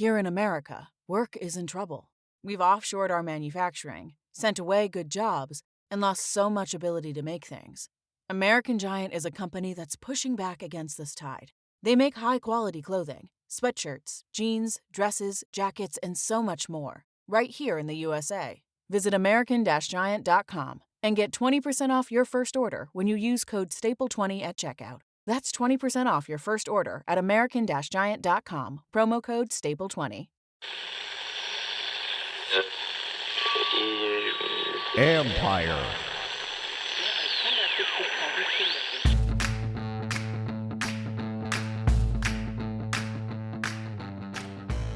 Here in America, work is in trouble. We've offshored our manufacturing, sent away good jobs, and lost so much ability to make things. American Giant is a company that's pushing back against this tide. They make high-quality clothing, sweatshirts, jeans, dresses, jackets, and so much more, right here in the USA. Visit American-Giant.com and get 20% off your first order when you use code STAPLE20 at checkout. That's 20% off your first order at American-Giant.com, promo code STAPLE20. Empire.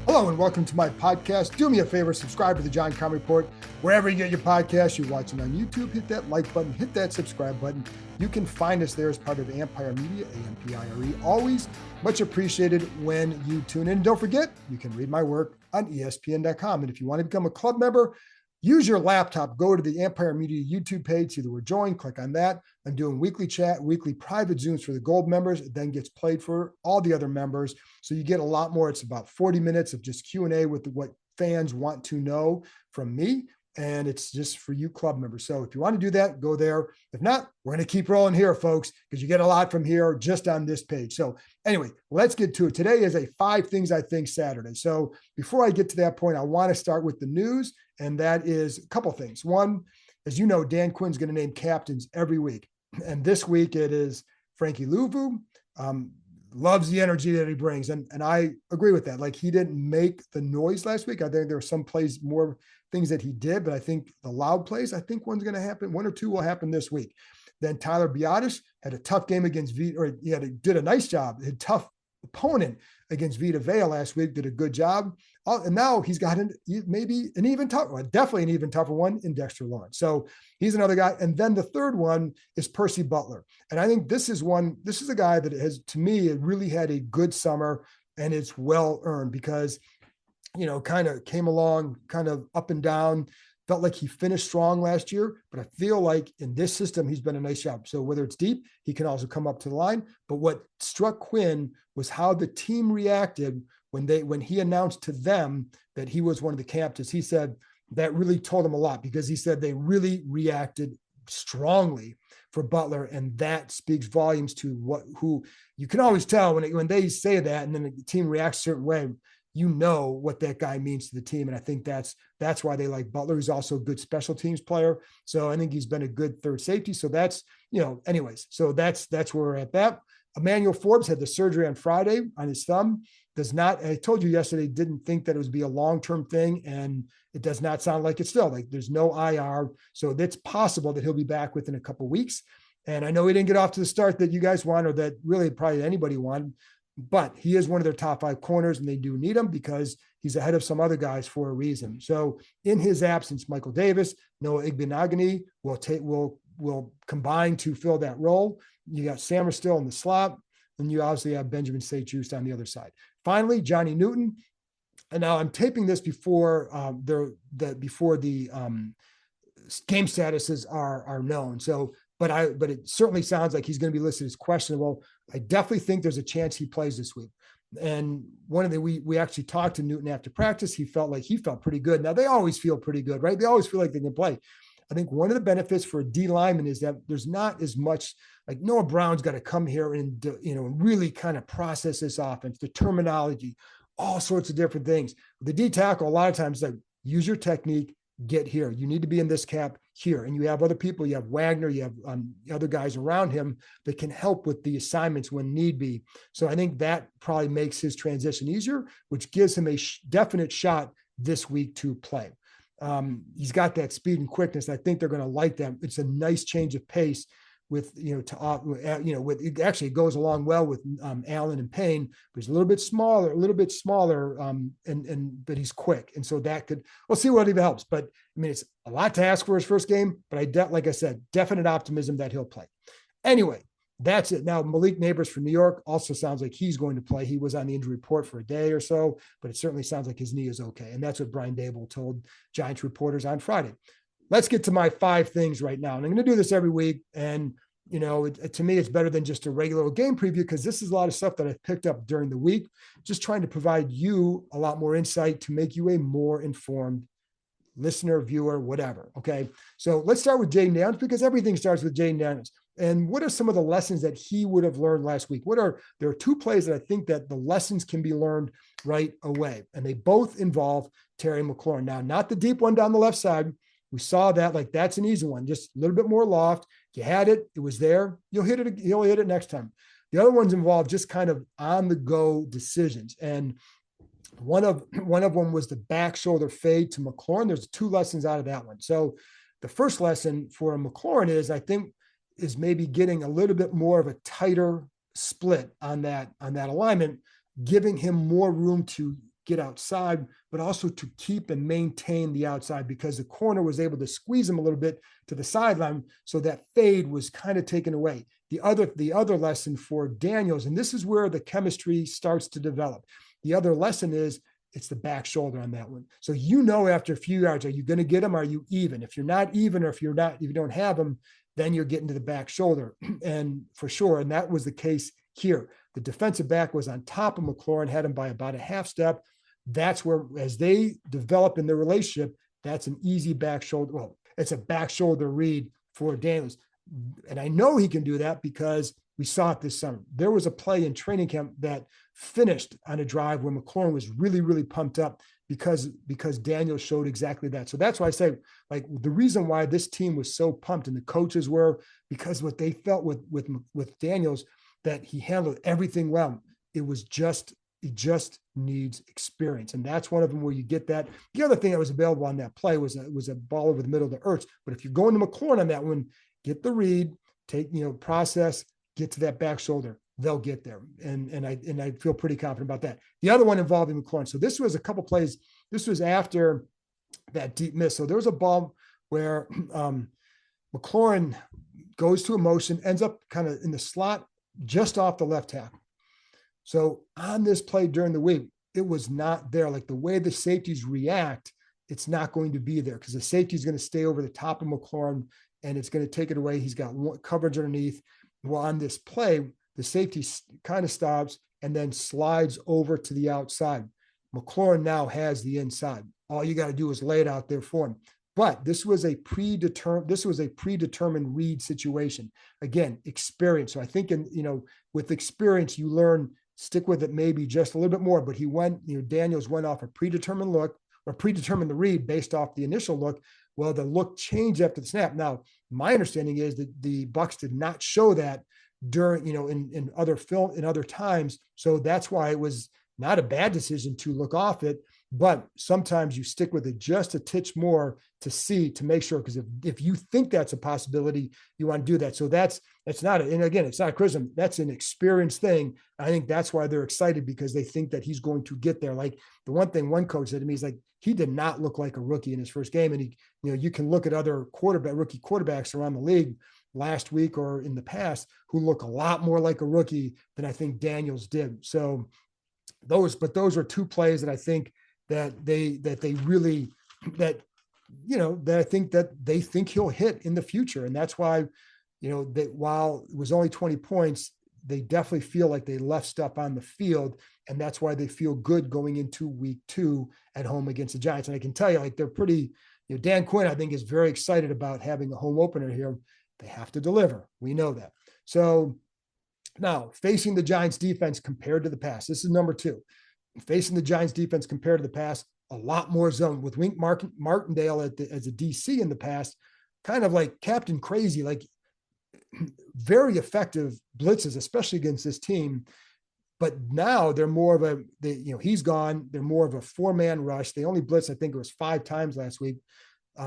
Hello and welcome to my podcast. Do me a favor, subscribe to the John Keim Report. Wherever you get your podcast, you're watching on YouTube, hit that like button, hit that subscribe button. You can find us there as part of Empire Media, AMPIRE. Always much appreciated when you tune in. Don't forget, you can read my work on ESPN.com. And if you want to become a club member, use your laptop, go to the Empire Media YouTube page, see the word join, click on that. I'm doing weekly chat, weekly private Zooms for the gold members. It then gets played for all the other members. So you get a lot more. It's about 40 minutes of just Q&A with what fans want to know from me. And it's just for you club members. So if you want to do that, go there. If not, we're going to keep rolling here, folks, because you get a lot from here just on this page. So anyway, let's get to it. Today is a 5 things I think Saturday. So before I get to that point, I want to start with the news. And that is a couple things. One, as you know, Dan Quinn's going to name captains every week. And this week it is Frankie Luvu. Loves the energy that he brings. And I agree with that. Like, he didn't make the noise last week. I think there were some plays, more things that he did, but I think the loud plays, I think one's going to happen. 1 or 2 will happen this week. Then Tyler Biadasz had a tough game against did a nice job. He had a tough opponent against Vita Vea last week, did a good job. And now he's got definitely an even tougher one in Dexter Lawrence. So he's another guy. And then the third one is Percy Butler. And I think this is a guy that has, to me, it really had a good summer, and it's well earned because, kind of came along kind of up and down. Felt like he finished strong last year, but I feel like in this system, he's been a nice job. So whether it's deep, he can also come up to the line. But what struck Quinn was how the team reacted when he announced to them that he was one of the captains. He said that really told him a lot, because he said they really reacted strongly for Butler. And that speaks volumes to who you can always tell when they say that, and then the team reacts a certain way. You know what that guy means to the team. And I think that's why they like Butler. He's also a good special teams player. So I think he's been a good third safety. So that's, anyways, so that's where we're at that. Emmanuel Forbes had the surgery on Friday on his thumb. I told you yesterday, didn't think that it would be a long-term thing. And it does not sound like it's still, like there's no IR. So it's possible that he'll be back within a couple of weeks. And I know he didn't get off to the start that you guys want, or that really probably anybody wanted. But he is one of their top 5 corners, and they do need him because he's ahead of some other guys for a reason. So in his absence, Michael Davis, Noah Igbinoghene will combine to fill that role. You got Sammer still in the slot, and you obviously have Benjamin St-Juste on the other side. Finally, Johnny Newton. And now I'm taping this before the game statuses are known. So, but it certainly sounds like he's going to be listed as questionable. I definitely think there's a chance he plays this week. And we actually talked to Newton after practice. He felt pretty good. Now they always feel pretty good, right? They always feel like they can play. I think one of the benefits for a D lineman is that there's not as much, like Noah Brown's got to come here and really kind of process this offense, the terminology, all sorts of different things. The D tackle, a lot of times, like, use your technique, get here. You need to be in this cap here. And you have other people, you have Wagner, you have other guys around him that can help with the assignments when need be. So I think that probably makes his transition easier, which gives him a definite shot this week to play. He's got that speed and quickness. I think they're going to like that. It's a nice change of pace with, it actually goes along well with Allen and Payne, but he's a little bit smaller, but he's quick. And so we'll see what even helps. But I mean, it's a lot to ask for his first game, but like I said, definite optimism that he'll play. Anyway, that's it. Now, Malik Neighbors from New York also sounds like he's going to play. He was on the injury report for a day or so, but it certainly sounds like his knee is okay. And that's what Brian Dable told Giants reporters on Friday. Let's get to my 5 things right now. And I'm going to do this every week. And to me, it's better than just a regular game preview, because this is a lot of stuff that I've picked up during the week, just trying to provide you a lot more insight to make you a more informed listener, viewer, whatever. Okay. So let's start with Jayden Daniels, because everything starts with Jayden Daniels. And what are some of the lessons that he would have learned last week? There are two plays that I think that the lessons can be learned right away. And they both involve Terry McLaurin. Now, not the deep one down the left side. We saw that, like, that's an easy one, just a little bit more loft. You had it, it was there. You'll hit it next time. The other ones involve just kind of on the go decisions. And one of them was the back shoulder fade to McLaurin. There's two lessons out of that one. So the first lesson for McLaurin is maybe getting a little bit more of a tighter split on that alignment, giving him more room to get outside, but also to keep and maintain the outside, because the corner was able to squeeze him a little bit to the sideline. So that fade was kind of taken away. The other lesson for Daniels, and this is where the chemistry starts to develop. The other lesson is it's the back shoulder on that one. So, after a few yards, are you going to get him? Are you even? If you're not even, or if you don't have him, then you're getting to the back shoulder. And for sure. And that was the case here. The defensive back was on top of McLaurin, had him by about a half step. That's where, as they develop in their relationship, that's an easy back shoulder. Well, it's a back shoulder read for Daniels. And I know he can do that because we saw it this summer. There was a play in training camp that finished on a drive where McLaurin was really, really pumped up because Daniels showed exactly that. So that's why I say, like, the reason why this team was so pumped and the coaches were, because what they felt with Daniels, that he handled everything well. He just needs experience. And that's one of them where you get that. The other thing that was available on that play was a ball over the middle of the Ertz. But if you're going to McLaurin on that one, get the read, process, get to that back shoulder. They'll get there. And I feel pretty confident about that. The other one involving McLaurin. So this was a couple plays. This was after that deep miss. So there was a ball where McLaurin goes to a motion, ends up kind of in the slot just off the left tackle. So on this play during the week, it was not there. Like, the way the safeties react, it's not going to be there, because the safety is going to stay over the top of McLaurin and it's going to take it away. He's got coverage underneath. Well, on this play, the safety kind of stops and then slides over to the outside. McLaurin now has the inside. All you got to do is lay it out there for him. But this was a predetermined read situation. Again, experience. So I think with experience, you learn, stick with it maybe just a little bit more. But Daniels went off a predetermined look, or predetermined the read based off the initial look. Well, the look changed after the snap. Now, my understanding is that the Bucs did not show that during, in other film, in other times. So that's why it was not a bad decision to look off it. But sometimes you stick with it just a titch more to make sure, because if you think that's a possibility, you want to do that. So that's not, and again, it's not a criticism. That's an experience thing. I think that's why they're excited, because they think that he's going to get there. Like, the one thing one coach said to me is, like, he did not look like a rookie in his first game. And he, you can look at other rookie quarterbacks around the league last week or in the past who look a lot more like a rookie than I think Daniels did. So those are two plays that I think that I think that they think he'll hit in the future. And that's why, that while it was only 20 points, they definitely feel like they left stuff on the field. And that's why they feel good going into week 2 at home against the Giants. And I can tell you, like, they're pretty, Dan Quinn, I think, is very excited about having a home opener here. They have to deliver. We know that. So now, facing the Giants defense compared to the past, this is number 2. Facing the Giants defense compared to the past, a lot more zone with Wink Martindale as a DC in the past, kind of like Captain Crazy, like very effective blitzes, especially against this team. But now they're more of he's gone. They're more of a 4-man rush. They only blitzed, I think it was 5 times last week.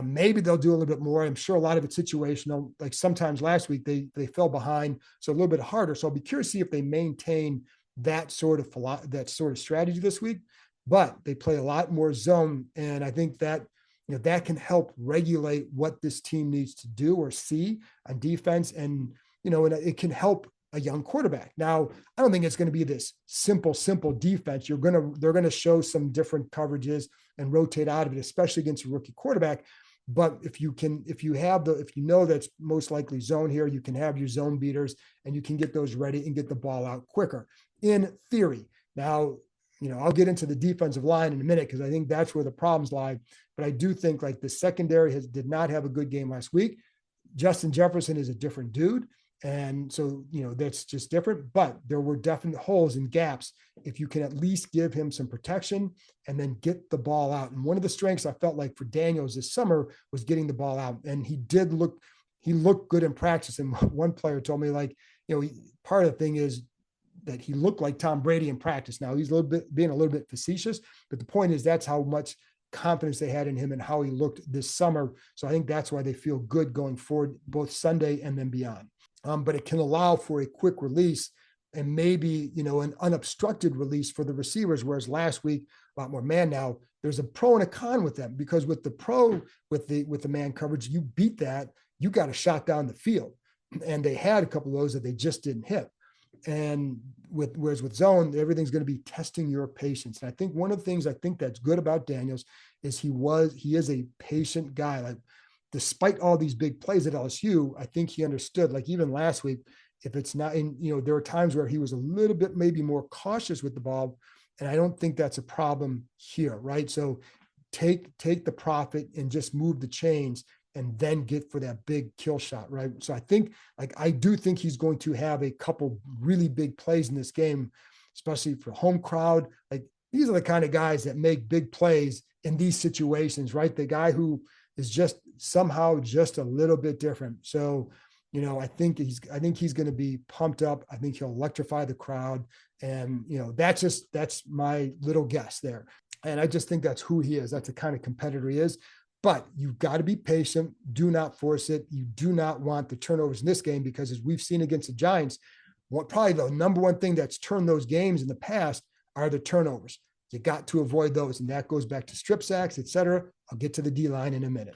Maybe they'll do a little bit more. I'm sure a lot of it's situational. Like, sometimes last week they fell behind, so a little bit harder. So I'll be curious to see if they maintain that sort of strategy this week. But they play a lot more zone, and I think that that can help regulate what this team needs to do or see on defense, and and it can help a young quarterback. Now, I don't think it's going to be this simple defense. They're going to show some different coverages and rotate out of it, especially against a rookie quarterback. But if you know that's most likely zone here, you can have your zone beaters and you can get those ready and get the ball out quicker in theory. Now, I'll get into the defensive line in a minute because I think that's where the problems lie. But I do think like the secondary did not have a good game last week. Justin Jefferson is a different dude. And so, that's just different, but there were definite holes and gaps if you can at least give him some protection and then get the ball out. And one of the strengths I felt like for Daniels this summer was getting the ball out. And he looked good in practice. And one player told me part of the thing is that he looked like Tom Brady in practice. Now he's being a little bit facetious, but the point is that's how much confidence they had in him and how he looked this summer. So I think that's why they feel good going forward, both Sunday and then beyond. But it can allow for a quick release and maybe, an unobstructed release for the receivers. Whereas last week, a lot more man. Now there's a pro and a con with them, because with the pro, with the man coverage, you beat that, you got a shot down the field. And they had a couple of those that they just didn't hit. And whereas with zone, everything's going to be testing your patience. And I think one of the things I think that's good about Daniels is he is a patient guy. Like, despite all these big plays at LSU, I think he understood, like even last week, if it's not in, there were times where he was a little bit maybe more cautious with the ball. And I don't think that's a problem here, right? So take the profit and just move the chains and then get for that big kill shot, right? So I do think he's going to have a couple really big plays in this game, especially for home crowd. Like, these are the kind of guys that make big plays in these situations, right? The guy who is just somehow just a little bit different. So, I think he's going to be pumped up. I think he'll electrify the crowd. And, that's my little guess there. And I just think that's who he is. That's the kind of competitor he is. But you've got to be patient. Do not force it. You do not want the turnovers in this game, because as we've seen against the Giants, probably the number one thing that's turned those games in the past are the turnovers. You got to avoid those. And that goes back to strip sacks, et cetera. I'll get to the D-line in a minute.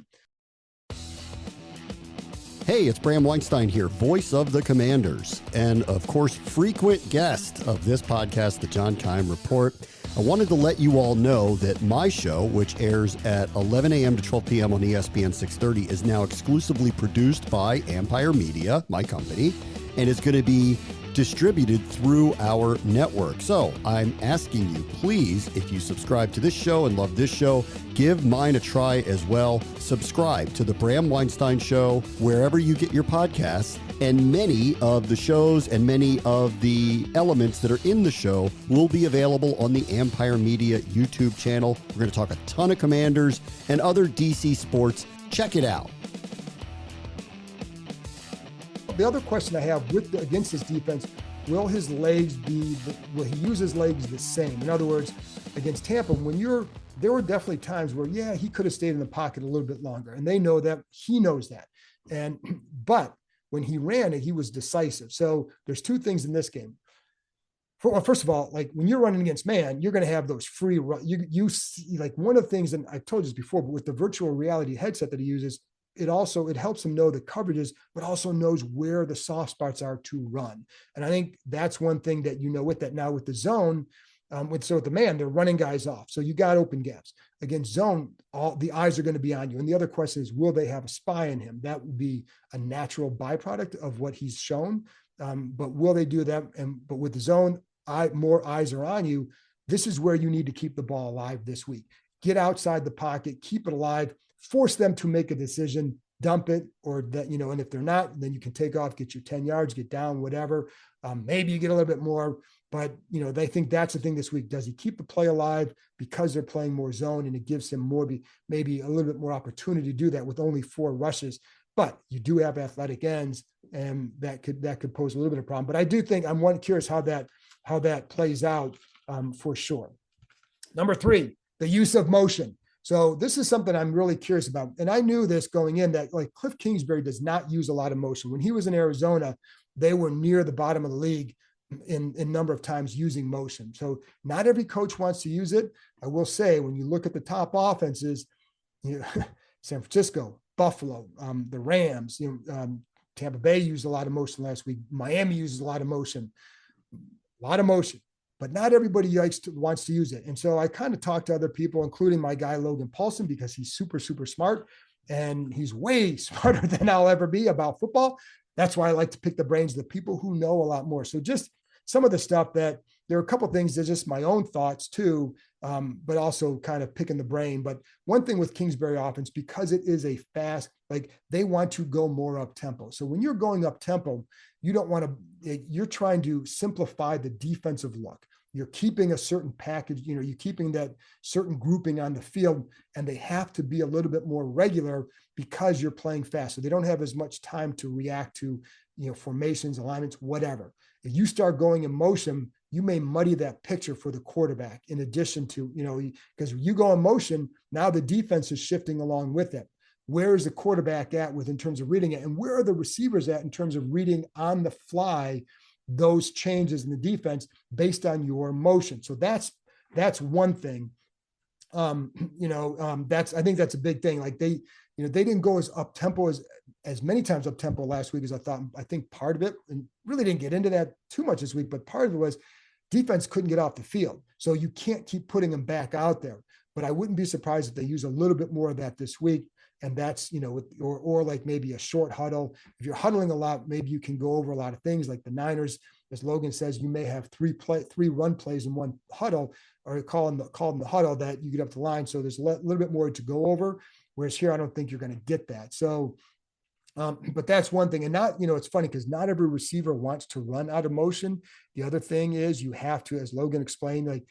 Hey, it's Bram Weinstein here, voice of the Commanders, and of course, frequent guest of this podcast, the John Keim Report. I wanted to let you all know that my show, which airs at 11 a.m. to 12 p.m. on ESPN 630, is now exclusively produced by Empire Media, my company, and is going to be distributed through our network. So I'm asking you, please, if you subscribe to this show and love this show, give mine a try as well. Subscribe to the Bram Weinstein Show wherever you get your podcasts, and many of the shows and many of the elements that are in the show will be available on the Empire Media YouTube channel. We're going to talk a ton of Commanders and other DC sports. Check it out. The other question I have against his defense, will he use his legs the same? In other words, against Tampa, there were definitely times where, he could have stayed in the pocket a little bit longer, and they know that, he knows that. But when he ran it, he was decisive. So there's two things in this game. First of all, like when you're running against man, you're going to have those free run. You see, like one of the things, and I've told you this before, but with the virtual reality headset that he uses, it helps him know the coverages, but also knows where the soft spots are to run. And I think that's one thing that, with that. Now with the zone, with the man, they're running guys off. So you got open gaps. Against zone, all the eyes are going to be on you. And the other question is, will they have a spy in him? That would be a natural byproduct of what he's shown. But will they do that? But with the zone, more eyes are on you. This is where you need to keep the ball alive this week. Get outside the pocket, keep it alive, force them to make a decision, dump it, or that, and if they're not, then you can take off, get your 10 yards, get down, whatever. Maybe you get a little bit more, but they think that's the thing this week. Does he keep the play alive because they're playing more zone, and it gives him maybe a little bit more opportunity to do that with only 4 rushes? But you do have athletic ends, and that could pose a little bit of problem. But I do think I'm curious how that plays out for sure. Number 3, the use of motion. So this is something I'm really curious about. And I knew this going in, that like Cliff Kingsbury does not use a lot of motion. When he was in Arizona, they were near the bottom of the league in number of times using motion. So not every coach wants to use it. I will say, when you look at the top offenses, San Francisco, Buffalo, the Rams, Tampa Bay used a lot of motion last week. Miami uses a lot of motion. But not everybody wants to use it. And so I kind of talked to other people, including my guy, Logan Paulson, because he's super, super smart. and he's way smarter than I'll ever be about football. That's why I like to pick the brains of the people who know a lot more. So just some of the stuff that there are a couple of things that are just my own thoughts too, but also kind of picking the brain. But one thing with Kingsbury offense, because it is a fast, like they want to go more up tempo. So when you're going up tempo, you don't want to, you're trying to simplify the defensive look. You're keeping a certain package, you're keeping that certain grouping on the field, and they have to be a little bit more regular because you're playing fast. So they don't have as much time to react to, formations, alignments, whatever. If you start going in motion, you may muddy that picture for the quarterback in addition to, because you go in motion, now the defense is shifting along with it. Where is the quarterback at in terms of reading it? And where are the receivers at in terms of reading on the fly those changes in the defense based on your motion? So that's one thing. I think that's a big thing. Like they didn't go as up tempo as many times up tempo last week as I thought. I think part of it, and really didn't get into that too much this week, but part of it was defense couldn't get off the field. So you can't keep putting them back out there. But I wouldn't be surprised if they use a little bit more of that this week. And that's, or like maybe a short huddle. If you're huddling a lot, maybe you can go over a lot of things like the Niners, as Logan says, you may have three run plays in one huddle, or call them the huddle that you get up the line. So there's a little bit more to go over. Whereas here, I don't think you're going to get that. So, but that's one thing. And not, it's funny because not every receiver wants to run out of motion. The other thing is you have to, as Logan explained, like,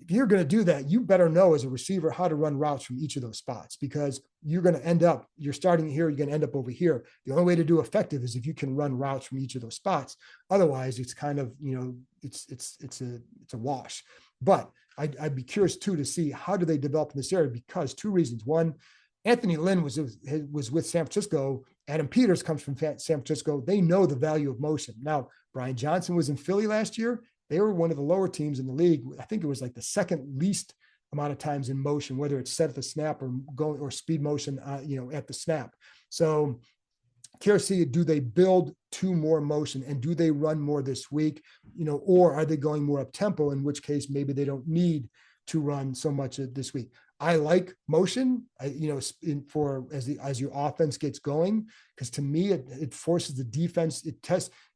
if you're going to do that, you better know as a receiver how to run routes from each of those spots, because you're going to end up, you're starting here, you're going to end up over here. The only way to do effective is if you can run routes from each of those spots. Otherwise, it's kind of, it's a wash. But I'd be curious too to see how do they develop in this area, because two reasons. One, Anthony Lynn was with San Francisco. Adam Peters comes from San Francisco. They know the value of motion. Now, Brian Johnson was in Philly last year. They were one of the lower teams in the league. I think it was like the second least amount of times in motion, whether it's set at the snap or going or speed motion, at the snap. So curious to see, do they build to more motion, and do they run more this week, or are they going more up tempo, in which case maybe they don't need to run so much this week. I like motion, as your offense gets going, because to me, it forces the defense,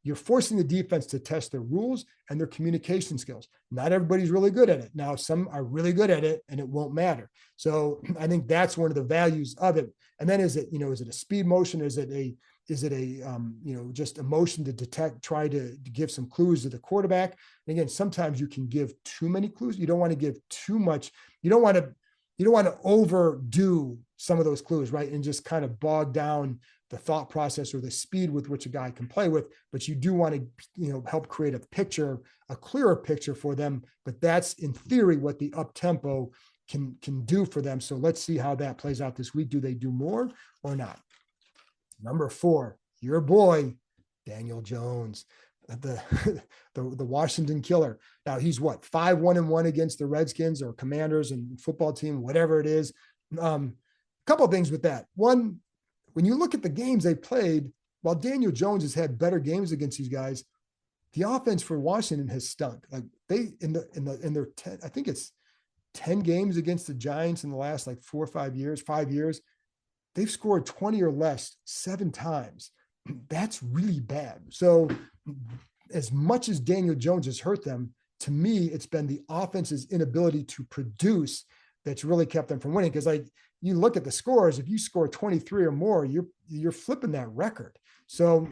you're forcing the defense to test their rules and their communication skills. Not everybody's really good at it. Now, some are really good at it and it won't matter. So I think that's one of the values of it. And then is it a speed motion? Is it just a motion to detect, try to give some clues to the quarterback? And again, sometimes you can give too many clues. You don't want to give too much. You don't want to overdo some of those clues, right? And just kind of bog down the thought process or the speed with which a guy can play with, but you do want to, help create a clearer picture for them. But that's in theory what the up tempo can do for them. So let's see how that plays out this week. Do they do more or not? Number 4, your boy, Daniel Jones, the Washington killer. Now he's 5-1-1 against the Redskins or Commanders and football team, whatever it is. A couple of things with that. One, when you look at the games they played, while Daniel Jones has had better games against these guys, the offense for Washington has stunk. Like they in their 10, I think it's 10 games against the Giants in the last 5 years, they've scored 20 or less 7 times. That's really bad. So as much as Daniel Jones has hurt them, to me, it's been the offense's inability to produce that's really kept them from winning. Because you look at the scores, if you score 23 or more, you're flipping that record. So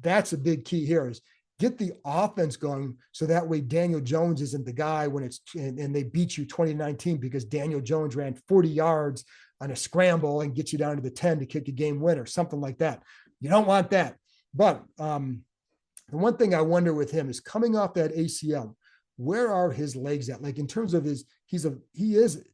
that's a big key here, is get the offense going, so that way Daniel Jones isn't the guy when and they beat you 2019 because Daniel Jones ran 40 yards on a scramble and get you down to the 10 to kick a game winner, something like that. You don't want that. But the one thing I wonder with him is coming off that ACL, where are his legs at? Like in terms of he is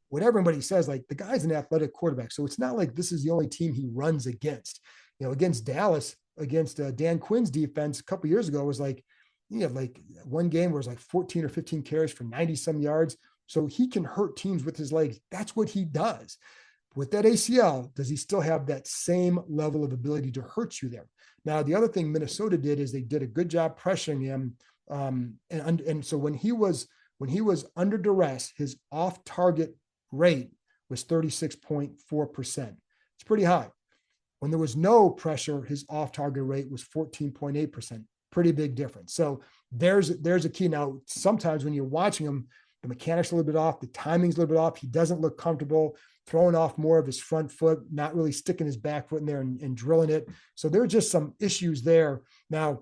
what everybody says, like the guy's an athletic quarterback. So it's not like this is the only team he runs against. Against Dallas, against Dan Quinn's defense a couple of years ago, was he had one game where it was 14 or 15 carries for 90 some yards. So he can hurt teams with his legs. That's what he does. With that ACL, does he still have that same level of ability to hurt you there? Now, the other thing Minnesota did is they did a good job pressuring him. And so when he was under duress, his off-target rate was 36.4%. It's pretty high. When there was no pressure, his off-target rate was 14.8%. Pretty big difference. So there's a key. Now, sometimes when you're watching him, the mechanics are a little bit off, the timing's a little bit off. He doesn't look comfortable throwing off more of his front foot, not really sticking his back foot in there and drilling it. So there are just some issues there. Now,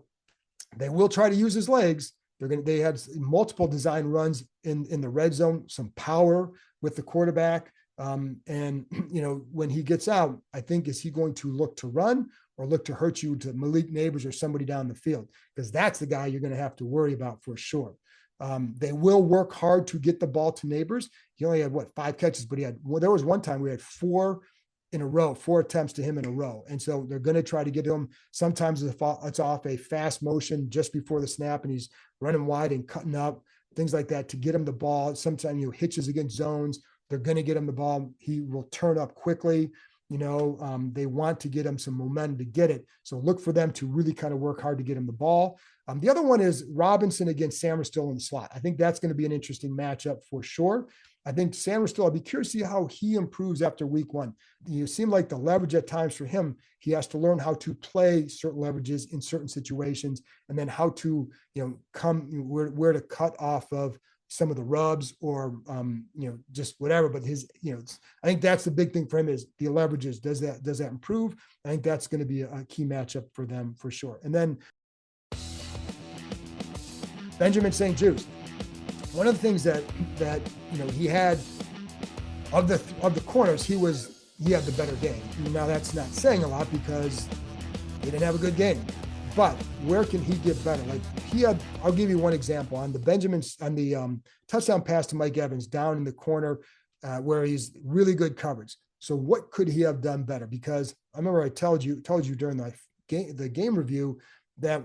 they will try to use his legs. They have multiple design runs in the red zone, some power with the quarterback. And, when he gets out, I think, is he going to look to run or look to hurt you to Malik Nabers or somebody down the field? Because that's the guy you're going to have to worry about for sure. They will work hard to get the ball to Nabers. He only had 5 catches, but there was one time we had 4 attempts to him in a row. And so they're going to try to get him. Sometimes it's off a fast motion just before the snap and he's running wide and cutting up, things like that to get him the ball. Sometimes, hitches against zones. They're going to get him the ball. He will turn up quickly. They want to get him some momentum to get it. So look for them to really kind of work hard to get him the ball. The other one is Robinson against Samuel in the slot. I think that's going to be an interesting matchup for sure. I think Samuel, I'll be curious to see how he improves after week 1. You seem like the leverage at times for him, he has to learn how to play certain leverages in certain situations, and then how to, where to cut off of some of the rubs or, just whatever. But I think that's the big thing for him is the leverages. Does that improve? I think that's going to be a key matchup for them for sure. And then Benjamin St-Juste. One of the things that he had of the corners, he had the better game. Now that's not saying a lot because he didn't have a good game. But where can he get better? I'll give you one example on the touchdown pass to Mike Evans down in the corner where he's really good coverage. So what could he have done better? Because I remember I told you during the game review that,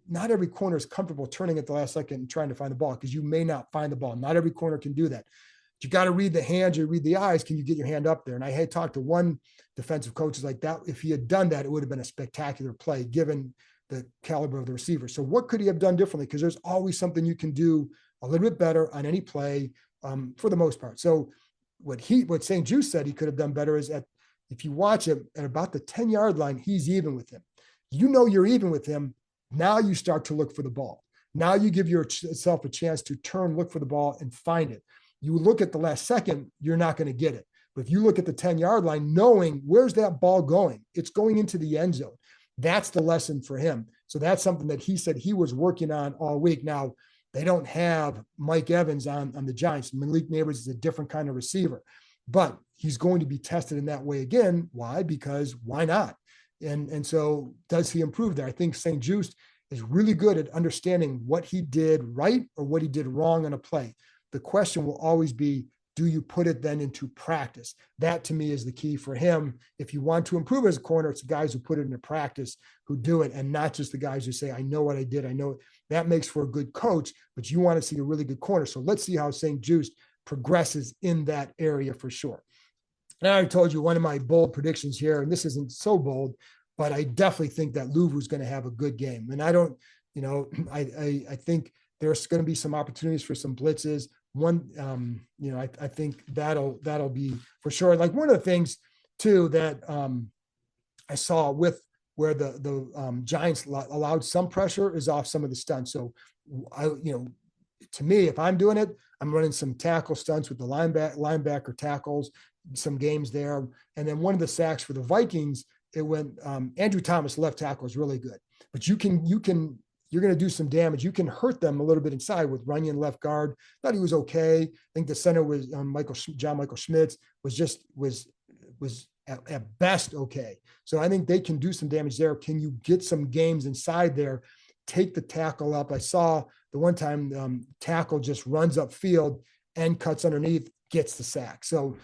not every corner is comfortable turning at the last second and trying to find the ball because you may not find the ball. Not every corner can do that. You got to read the hands, you read the eyes. Can you get your hand up there? And I had talked to one defensive coach like that. If he had done that, it would have been a spectacular play given the caliber of the receiver. So what could he have done differently? Because there's always something you can do a little bit better on any play for the most part. So what St-Juste said he could have done better is if you watch him at about the 10-yard line, he's even with him. You're even with him. Now you start to look for the ball. Now you give yourself a chance to turn, look for the ball and find it. You look at the last second, you're not going to get it. But if you look at the 10-yard line, knowing where's that ball going, it's going into the end zone. That's the lesson for him. So that's something that he said he was working on all week. Now, they don't have Mike Evans on the Giants. Malik Nabers is a different kind of receiver, but he's going to be tested in that way again. Why? Because why not? And so does he improve there? I think St-Juste is really good at understanding what he did right or what he did wrong on a play. The question will always be, do you put it then into practice? That to me is the key for him. If you want to improve as a corner, it's the guys who put it into practice who do it, and not just the guys who say, I know what I did. I know it. That makes for a good coach, but you want to see a really good corner. So let's see how St-Juste progresses in that area for sure. And I already told you one of my bold predictions here, and this isn't so bold, but I definitely think that Luvu is going to have a good game. And I don't, I think there's going to be some opportunities for some blitzes. I think that'll be for sure. Like one of the things too that I saw with where the Giants allowed some pressure is off some of the stunts. So to me, if I'm doing it, I'm running some tackle stunts with the linebacker tackles, some games there. And then one of the sacks for the Vikings, it went Andrew Thomas, left tackle, is really good, but you're going to do some damage. You can hurt them a little bit inside with Runyon left guard. Thought he was okay. I think the center was John Michael Schmitz was at best okay. So I think they can do some damage there. Can you get some games inside there? Take the tackle up. I saw the one time tackle just runs upfield and cuts underneath, gets the sack. So,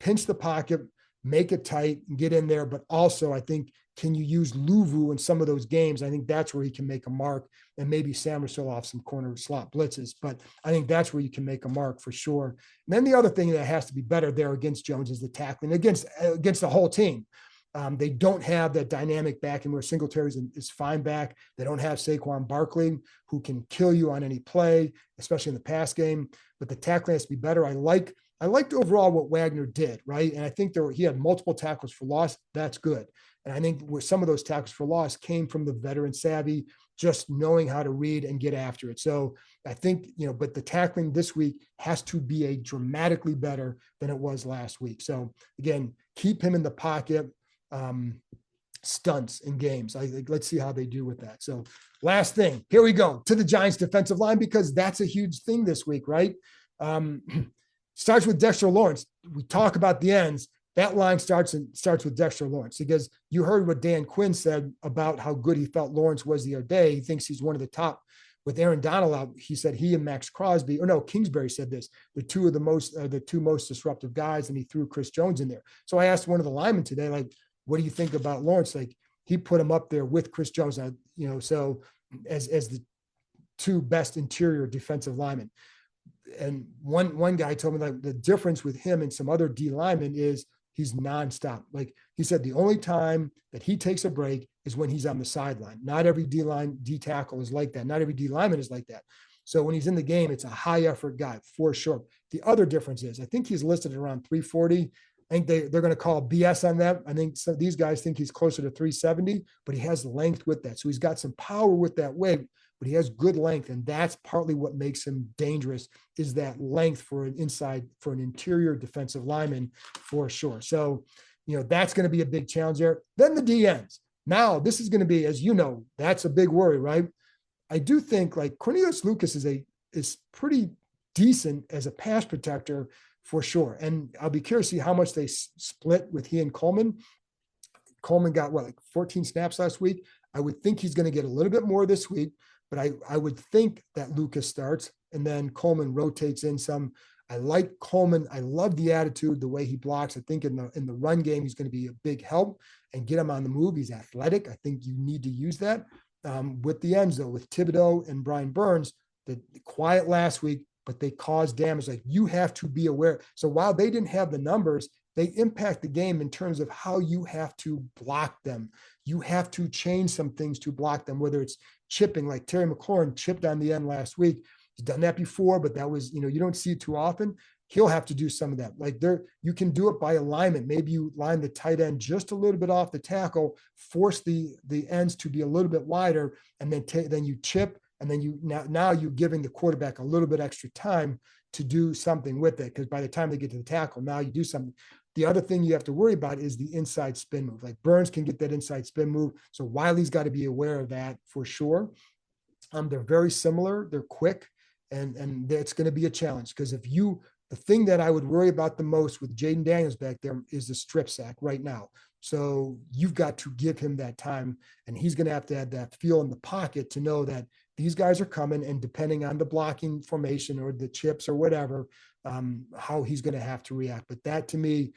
pinch the pocket, make it tight and get in there. But also I think, can you use Luvu in some of those games? I think that's where he can make a mark, and maybe Samuel off some corner slot blitzes. But I think that's where you can make a mark for sure. And then the other thing that has to be better there against Jones is the tackling against the whole team. They don't have that dynamic back, and where Singletary is fine back. They don't have Saquon Barkley, who can kill you on any play, especially in the pass game. But the tackling has to be better. I liked overall what Wagner did, right? And I think he had multiple tackles for loss. That's good. And I think where some of those tackles for loss came from the veteran savvy, just knowing how to read and get after it. So I think, but the tackling this week has to be a dramatically better than it was last week. So again, keep him in the pocket. Stunts in games. Let's see how they do with that. So last thing, here we go to the Giants defensive line, because that's a huge thing this week, right? Starts with Dexter Lawrence. We talk about the ends. That line starts with Dexter Lawrence, because you heard what Dan Quinn said about how good he felt Lawrence was the other day. He thinks he's one of the top. With Aaron Donald out, he said he and Max Crosby, or no, Kingsbury said this, the two most disruptive guys, and he threw Chris Jones in there. So I asked one of the linemen today, like, what do you think about Lawrence? Like, he put him up there with Chris Jones, so as the two best interior defensive linemen. And one guy told me, like, the difference with him and some other D linemen is he's nonstop. Like he said, the only time that he takes a break is when he's on the sideline. Not every D tackle is like that. Not every D lineman is like that. So when he's in the game, it's a high effort guy for sure. The other difference is, I think he's listed at around 340. I think they're going to call BS on that. I think some of these guys think he's closer to 370, but he has length with that. So he's got some power with that weight, but he has good length. And that's partly what makes him dangerous, is that length for an interior defensive lineman for sure. So, that's going to be a big challenge there. Then the DNs. Now, this is going to be, as you know, that's a big worry, right? I do think like Cornelius Lucas is pretty decent as a pass protector for sure. And I'll be curious to see how much they split with he and Coleman. Coleman got 14 snaps last week. I would think he's going to get a little bit more this week, but I would think that Lucas starts and then Coleman rotates in some. I like Coleman. I love the attitude, the way he blocks. I think in the run game, he's going to be a big help and get him on the move. He's athletic. I think you need to use that. With the ends, though, with Thibodeaux and Brian Burns, the quiet last week, but they caused damage. Like, you have to be aware. So while they didn't have the numbers, they impact the game in terms of how you have to block them. You have to change some things to block them, whether it's chipping, like Terry McLaurin chipped on the end last week. He's done that before, but that was, you don't see it too often. He'll have to do some of that. Like, you can do it by alignment. Maybe you line the tight end just a little bit off the tackle, force the ends to be a little bit wider, and then you chip. And then now you're giving the quarterback a little bit extra time to do something with it, because by the time they get to the tackle, now you do something. The other thing you have to worry about is the inside spin move. Like, Burns can get that inside spin move. So Wiley's got to be aware of that for sure. They're very similar. They're quick, and it's going to be a challenge, because the thing that I would worry about the most with Jaden Daniels back there is the strip sack right now. So you've got to give him that time, and he's going to have that feel in the pocket to know that these guys are coming, and depending on the blocking formation or the chips or whatever, how he's going to have to react. But that, to me,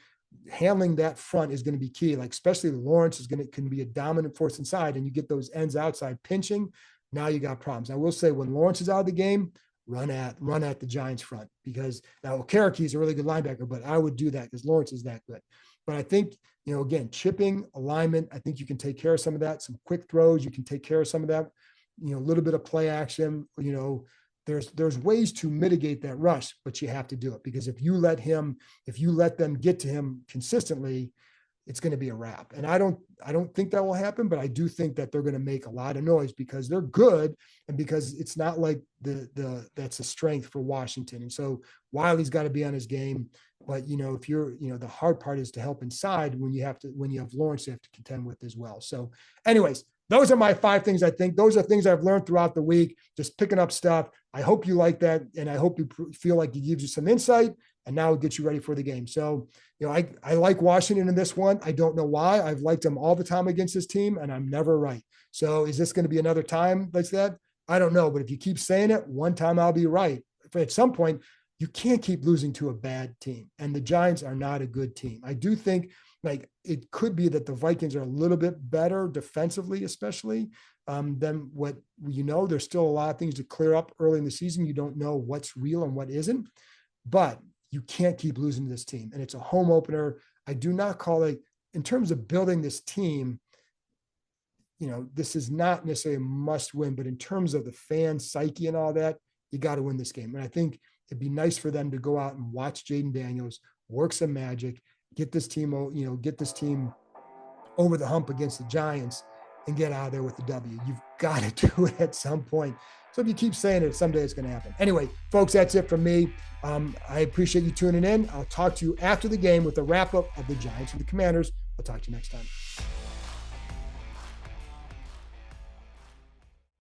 handling that front is going to be key. Like, especially Lawrence can be a dominant force inside, and you get those ends outside pinching. Now you got problems. I will say, when Lawrence is out of the game, run at the Giants front, because now Cherokee is a really good linebacker, but I would do that because Lawrence is that good. But I think, again, chipping, alignment, I think you can take care of some of that. Some quick throws, you can take care of some of that. A little bit of play action. There's ways to mitigate that rush, but you have to do it, because if you let them get to him consistently, it's going to be a wrap. And I don't think that will happen, but I do think that they're going to make a lot of noise, because they're good, and because it's not like that's a strength for Washington. And so Wiley's got to be on his game. But if you're, the hard part is to help inside when you have Lawrence you have to contend with as well. So anyways, those are my 5 things. I think those are things I've learned throughout the week, just picking up stuff. I hope you like that, and I hope you feel like it gives you some insight, and now it gets you ready for the game. So, I like Washington in this one. I don't know why. I've liked them all the time against this team, and I'm never right. So is this going to be another time like that? I don't know. But if you keep saying it, one time I'll be right. At some point, you can't keep losing to a bad team, and the Giants are not a good team. I do think, like, it could be that the Vikings are a little bit better defensively, especially than what there's still a lot of things to clear up early in the season. You don't know what's real and what isn't, but you can't keep losing to this team. And it's a home opener. I do not call it in terms of building this team, this is not necessarily a must win, but in terms of the fan psyche and all that, you got to win this game. And I think it'd be nice for them to go out and watch Jayden Daniels work some magic, get this team over the hump against the Giants and get out of there with the W. You've got to do it at some point. So if you keep saying it, someday it's going to happen. Anyway, folks, that's it from me. I appreciate you tuning in. I'll talk to you after the game with a wrap up of the Giants and the Commanders. I'll talk to you next time.